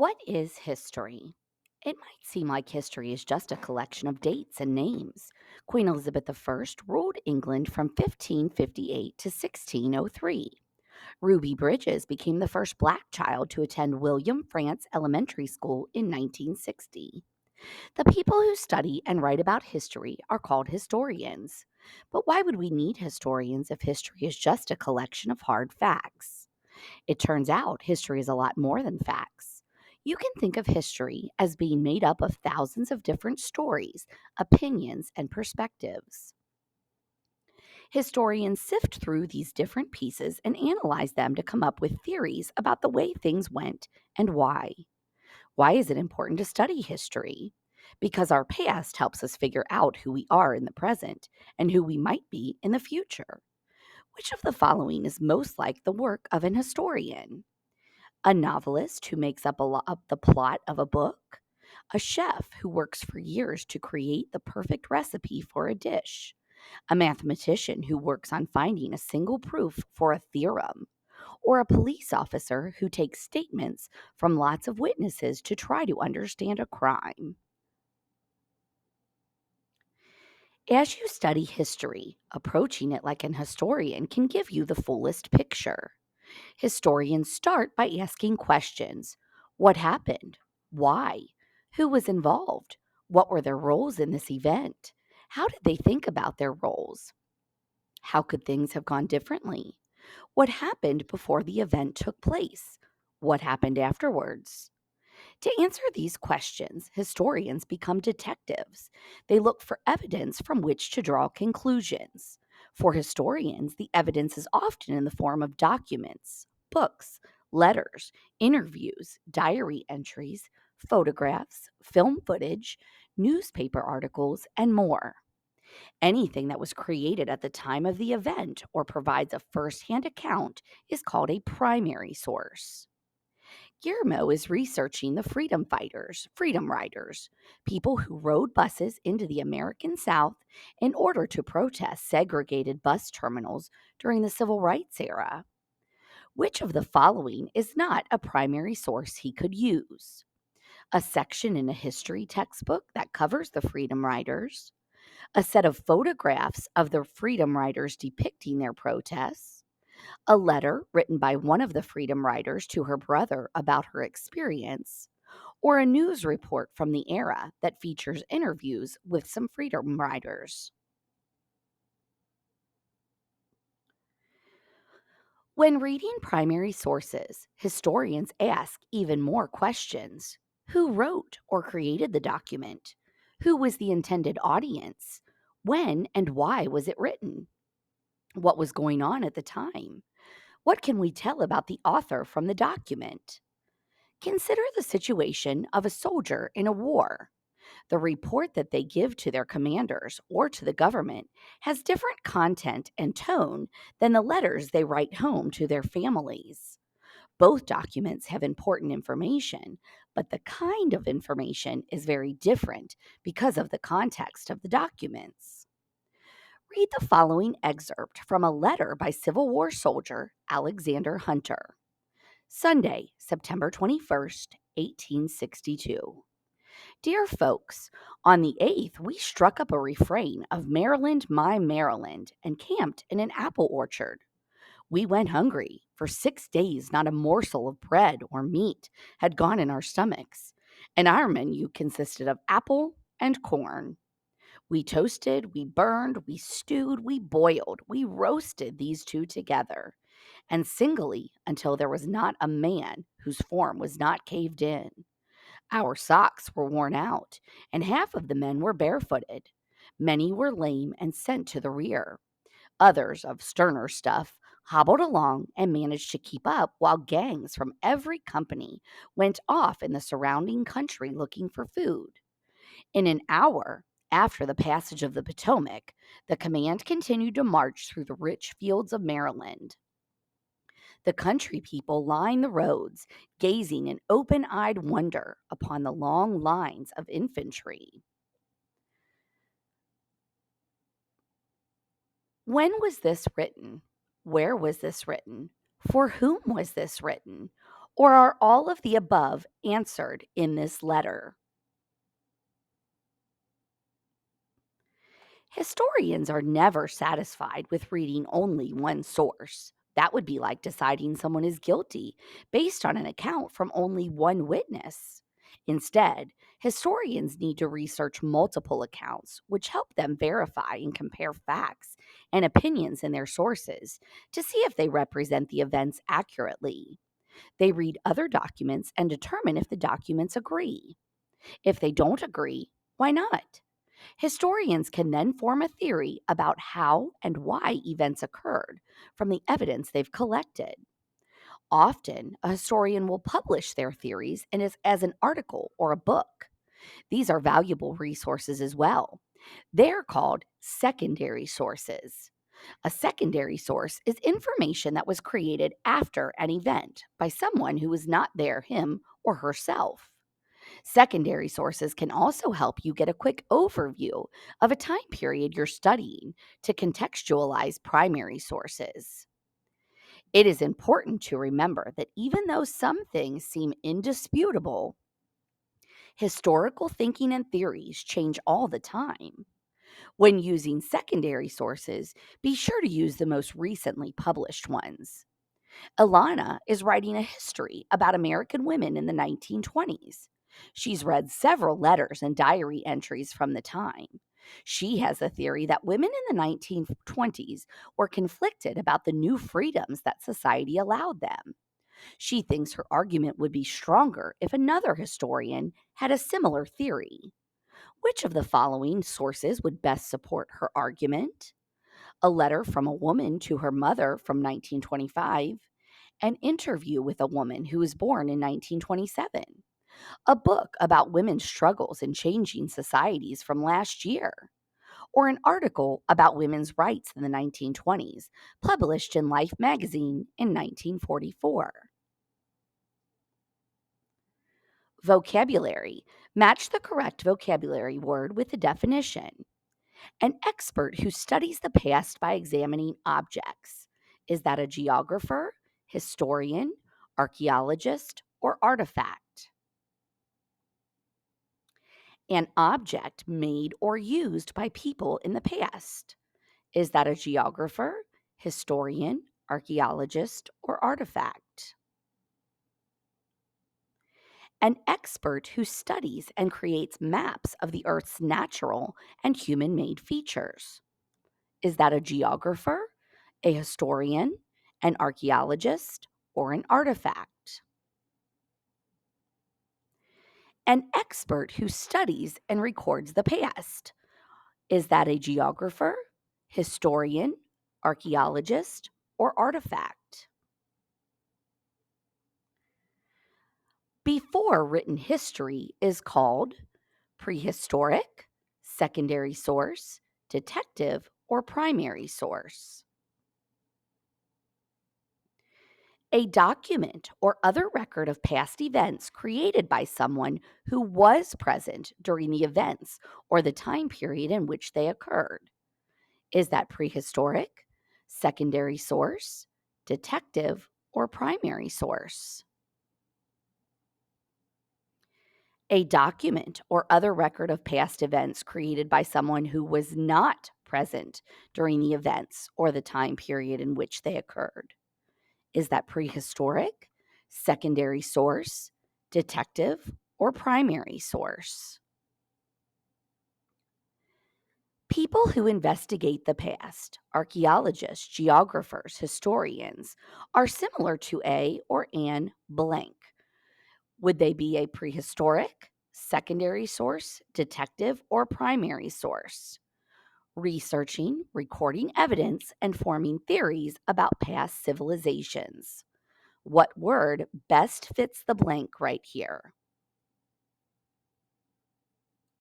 What is history? It might seem like history is just a collection of dates and names. Queen Elizabeth I ruled England from 1558 to 1603. Ruby Bridges became the first black child to attend William Frantz Elementary School in 1960. The people who study and write about history are called historians. But why would we need historians if history is just a collection of hard facts? It turns out history is a lot more than facts. You can think of history as being made up of thousands of different stories, opinions, and perspectives. Historians sift through these different pieces and analyze them to come up with theories about the way things went and why. Why is it important to study history? Because our past helps us figure out who we are in the present and who we might be in the future. Which of the following is most like the work of an historian? A novelist who makes up the plot of a book, a chef who works for years to create the perfect recipe for a dish, a mathematician who works on finding a single proof for a theorem, or a police officer who takes statements from lots of witnesses to try to understand a crime. As you study history, approaching it like an historian can give you the fullest picture. Historians start by asking questions. What happened? Why? Who was involved? What were their roles in this event? How did they think about their roles? How could things have gone differently? What happened before the event took place? What happened afterwards? To answer these questions, historians become detectives. They look for evidence from which to draw conclusions. For historians, the evidence is often in the form of documents, books, letters, interviews, diary entries, photographs, film footage, newspaper articles, and more. Anything that was created at the time of the event or provides a first-hand account is called a primary source. Guillermo is researching the freedom fighters, freedom riders, people who rode buses into the American South in order to protest segregated bus terminals during the Civil Rights era. Which of the following is not a primary source he could use? A section in a history textbook that covers the freedom riders, a set of photographs of the freedom riders depicting their protests, a letter written by one of the freedom riders to her brother about her experience, or a news report from the era that features interviews with some freedom riders. When reading primary sources, historians ask even more questions. Who wrote or created the document? Who was the intended audience? When and why was it written? What was going on at the time? What can we tell about the author from the document? Consider the situation of a soldier in a war. The report that they give to their commanders or to the government has different content and tone than the letters they write home to their families. Both documents have important information, but the kind of information is very different because of the context of the documents. Read the following excerpt from a letter by Civil War soldier Alexander Hunter. Sunday, September 21st, 1862. Dear folks, on the 8th, we struck up a refrain of Maryland, My Maryland, and camped in an apple orchard. We went hungry. For 6 days, not a morsel of bread or meat had gone in our stomachs, and our menu consisted of apple and corn. We toasted, we burned, we stewed, we boiled, we roasted these two together, and singly until there was not a man whose form was not caved in. Our socks were worn out, and half of the men were barefooted. Many were lame and sent to the rear. Others, of sterner stuff, hobbled along and managed to keep up while gangs from every company went off in the surrounding country looking for food. In an hour after the passage of the Potomac, the command continued to march through the rich fields of Maryland. The country people lined the roads, gazing in open eyed wonder upon the long lines of infantry. When was this written? Where was this written? For whom was this written? Or are all of the above answered in this letter? Historians are never satisfied with reading only one source. That would be like deciding someone is guilty based on an account from only one witness. Instead, historians need to research multiple accounts, which help them verify and compare facts and opinions in their sources to see if they represent the events accurately. They read other documents and determine if the documents agree. If they don't agree, why not? Historians can then form a theory about how and why events occurred from the evidence they've collected. Often, a historian will publish their theories as an article or a book. These are valuable resources as well. They're called secondary sources. A secondary source is information that was created after an event by someone who was not there, him or herself. Secondary sources can also help you get a quick overview of a time period you're studying to contextualize primary sources. It is important to remember that even though some things seem indisputable, historical thinking and theories change all the time. When using secondary sources, be sure to use the most recently published ones. Ilana is writing a history about American women in the 1920s. She's read several letters and diary entries from the time. She has a theory that women in the 1920s were conflicted about the new freedoms that society allowed them. She thinks her argument would be stronger if another historian had a similar theory. Which of the following sources would best support her argument? A letter from a woman to her mother from 1925, an interview with a woman who was born in 1927, a book about women's struggles in changing societies from last year, or an article about women's rights in the 1920s, published in Life magazine in 1944. Vocabulary. Match the correct vocabulary word with the definition. An expert who studies the past by examining objects. Is that a geographer, historian, archaeologist, or artifact? An object made or used by people in the past. Is that a geographer, historian, archaeologist, or artifact? An expert who studies and creates maps of the Earth's natural and human made features. Is that a geographer, a historian, an archaeologist, or an artifact? An expert who studies and records the past. Is that a geographer, historian, archaeologist, or artifact? Before written history is called prehistoric, secondary source, detective, or primary source. A document or other record of past events created by someone who was present during the events or the time period in which they occurred. Is that prehistoric, secondary source, detective, or primary source? A document or other record of past events created by someone who was not present during the events or the time period in which they occurred. Is that prehistoric, secondary source, detective, or primary source? People who investigate the past, archaeologists, geographers, historians, are similar to a or an blank. Would they be a prehistoric, secondary source, detective, or primary source? Researching, recording evidence, and forming theories about past civilizations. What word best fits the blank right here?